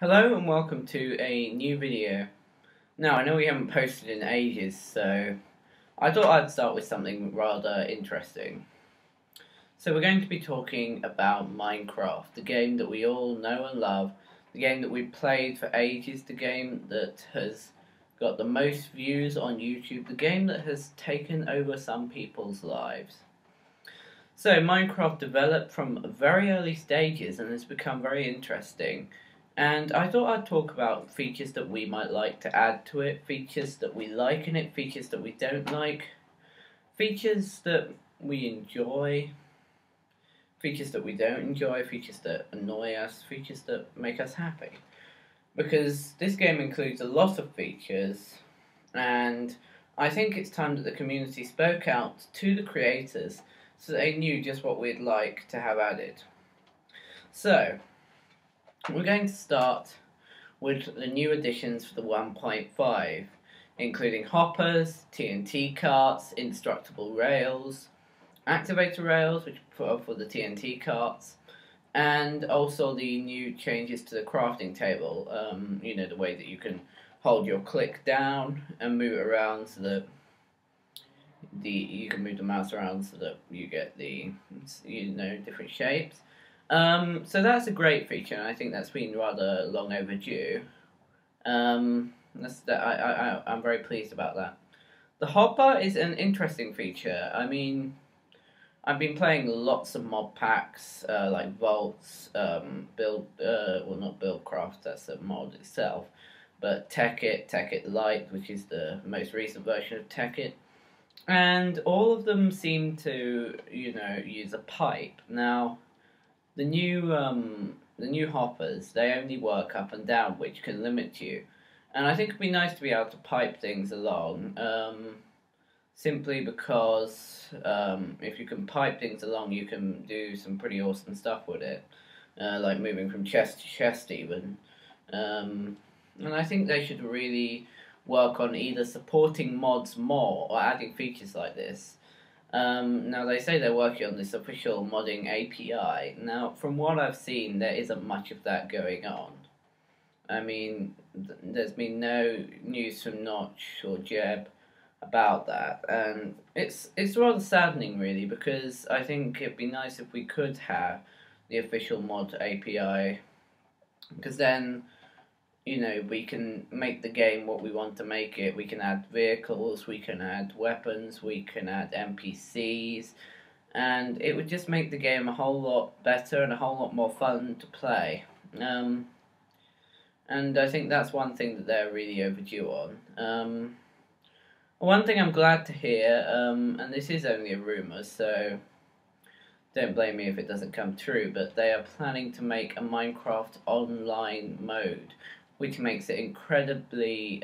Hello and welcome to a new video. Now, I know we haven't posted in ages, so I thought I'd start with something rather interesting. So we're going to be talking about Minecraft, the game that we all know and love, the game that we've played for ages, the game that has got the most views on YouTube, the game that has taken over some people's lives. So Minecraft developed from very early stages and has become very interesting. And I thought I'd talk about features that we might like to add to it, features that we like in it, features that we don't like, features that we enjoy, features that we don't enjoy, features that annoy us, features that make us happy. Because this game includes a lot of features, and I think it's time that the community spoke out to the creators so they knew just what we'd like to have added. So, we're going to start with the new additions for the 1.5, including hoppers, TNT carts, indestructible rails, activator rails, which are for the TNT carts, and also the new changes to the crafting table. The way that you can hold your click down and move it around so that you can move the mouse around so that you get the different shapes. So that's a great feature, and I think that's been rather long overdue. I'm very pleased about that. The hopper is an interesting feature. I mean, I've been playing lots of mod packs, like Vaults, not Buildcraft, that's a mod itself, but Tekkit Lite, which is the most recent version of Tekkit. And all of them seem to, use a pipe. Now, the new hoppers, they only work up and down, which can limit you. And I think it'd be nice to be able to pipe things along, simply because if you can pipe things along, you can do some pretty awesome stuff with it, like moving from chest to chest even. And I think they should really work on either supporting mods more or adding features like this. Now, they say they're working on this official modding API. Now, from what I've seen, there isn't much of that going on. I mean, there's been no news from Notch or Jeb about that, and it's rather saddening, really, because I think it'd be nice if we could have the official mod API, because then we can make the game what we want to make it. We can add vehicles, we can add weapons, we can add NPCs, and it would just make the game a whole lot better and a whole lot more fun to play. And I think that's one thing that they're really overdue on. One thing I'm glad to hear, and this is only a rumour, so don't blame me if it doesn't come true, but they are planning to make a Minecraft online mode, which makes it incredibly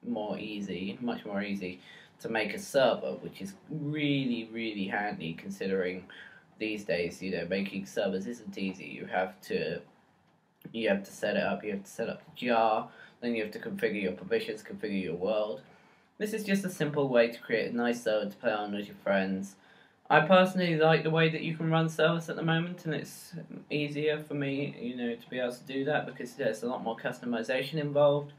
much more easy to make a server, which is really, really handy considering these days, making servers isn't easy. You have to set it up, you have to set up the jar, then you have to configure your permissions, configure your world. This is just a simple way to create a nice server to play on with your friends. I personally like the way that you can run servers at the moment, and it's easier for me, to be able to do that because there's a lot more customization involved.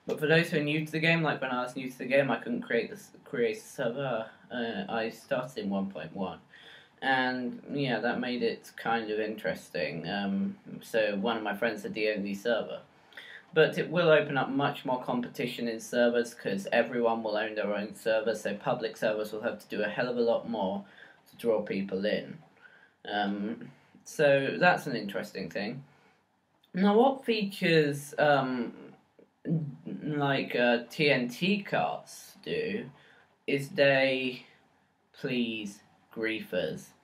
But for those who are new to the game, like when I was new to the game, I couldn't create a server. I started in 1.1, and yeah, that made it kind of interesting. So one of my friends had the only server. But it will open up much more competition in servers because everyone will own their own server, so public servers will have to do a hell of a lot more to draw people in. So that's an interesting thing. Now, what features TNT carts do is they please griefers.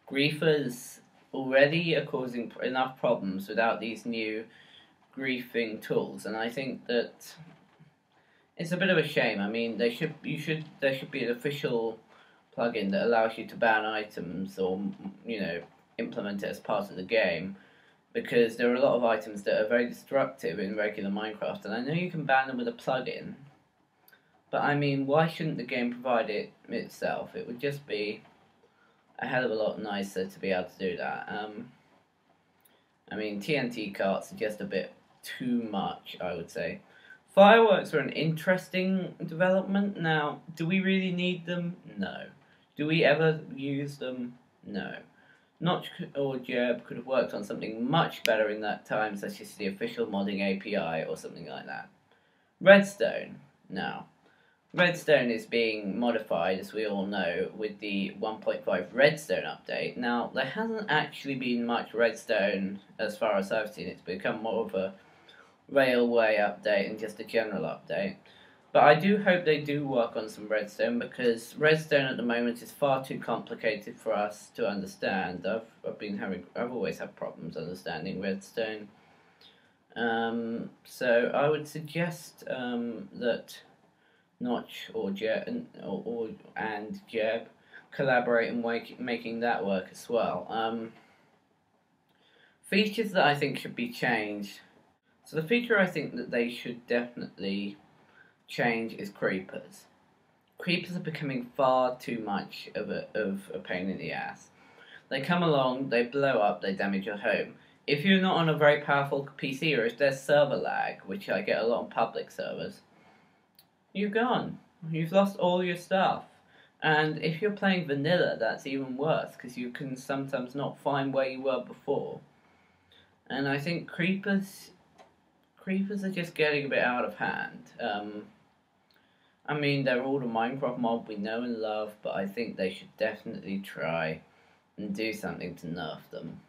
Griefers already are causing enough problems without these new griefing tools, and I think that it's a bit of a shame. I mean, there should be an official plugin that allows you to ban items or implement it as part of the game, because there are a lot of items that are very destructive in regular Minecraft, and I know you can ban them with a plugin, but I mean, why shouldn't the game provide it itself? It would just be a hell of a lot nicer to be able to do that. I mean, TNT carts are just a bit too much, I would say. Fireworks are an interesting development. Now, do we really need them? No. Do we ever use them? No. Notch or Jeb could have worked on something much better in that time, such as the official modding API or something like that. Redstone. Now, Redstone is being modified, as we all know, with the 1.5 Redstone update. Now, there hasn't actually been much Redstone as far as I've seen. It's become more of a railway update and just a general update. But I do hope they do work on some Redstone, because Redstone at the moment is far too complicated for us to understand. I've always had problems understanding Redstone. So I would suggest that Notch or Jeb collaborate in making that work as well. Features that I think should be changed. So the feature I think that they should definitely change is creepers. Creepers are becoming far too much of a pain in the ass. They come along, they blow up, they damage your home. If you're not on a very powerful PC, or if there's server lag, which I get a lot on public servers, you're gone. You've lost all your stuff. And if you're playing vanilla, that's even worse, because you can sometimes not find where you were before. And I think creepers are just getting a bit out of hand. I mean, they're all the Minecraft mob we know and love, but I think they should definitely try and do something to nerf them.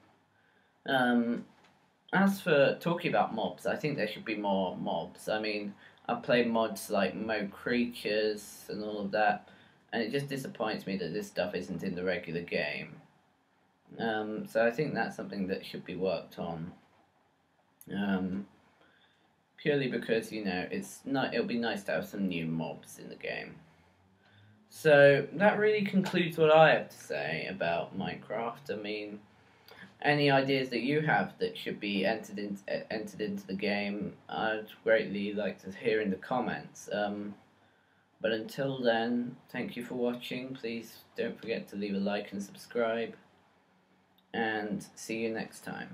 As for talking about mobs, I think there should be more mobs. I mean, I've played mods like Mo Creatures and all of that, and it just disappoints me that this stuff isn't in the regular game. So I think that's something that should be worked on. Purely because, it'll be nice to have some new mobs in the game. So that really concludes what I have to say about Minecraft. I mean, any ideas that you have that should be entered into the game, I'd greatly like to hear in the comments. But until then, thank you for watching. Please don't forget to leave a like and subscribe. And see you next time.